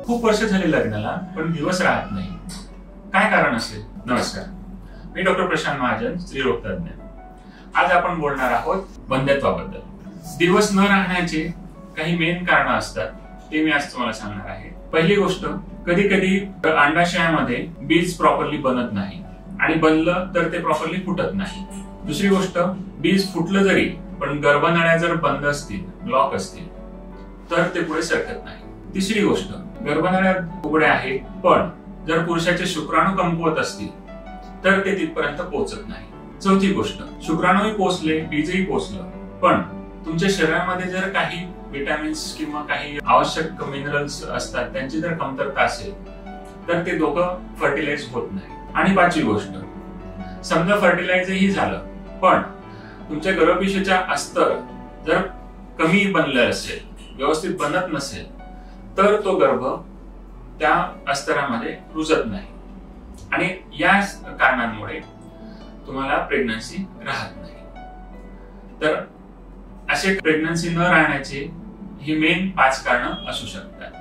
खूप वर्ष झाली लग्नाला पण दिवस राहत नाही, काय कारण असेल? नमस्कार, मी डॉक्टर प्रशांत महाजन, स्त्रीरोग तज्ञ. आज आपण बोलणार आहोत वंध्यत्वाबद्दल. दिवस न राहण्याचे काही मेन कारण असतात, ते मी आज तुम्हाला सांगणार आहे. पहिली गोष्ट, कधी कधी अंडाशयामध्ये बीज प्रॉपरली बनत नाही आणि बनलं तर ते प्रॉपरली फुटत नाही. दुसरी गोष्ट, बीज फुटलं जरी पण गर्भनळ्या जर बंद असतील, ब्लॉक असतील, तर ते पुढे सरकत नाही. तिसरी गोष्ट, गर्भनळ्या उघड्या आहेत पण जर पुरुषाचे शुक्राणू कमकुवत असतील तर ते तिथपर्यंत पोहोचत नाही. चौथी गोष्ट, शुक्राणूही पोहोचले, बीजही पोहोचलं, पण तुमच्या शरीरामध्ये जर काही विटॅमिन्स किंवा काही आवश्यक मिनरल्स असतात त्यांची जर कमतरता असेल तर ते दोघं फर्टिलाइज होत नाही. आणि पाचवी गोष्ट, समजा फर्टिलाइजही झालं पण तुमच्या गर्भपिशवीचा अस्तर जर कमी बनलं असेल, व्यवस्थित बनत नसेल, तर तो गर्भ त्या अस्तरामध्ये रुजत नाही आणि या कारणांमुळे तुम्हाला प्रेग्नन्सी राहत नाही. तर असे प्रेग्नन्सी न राहण्याचे ही मेन 5 कारणं असू शकतात.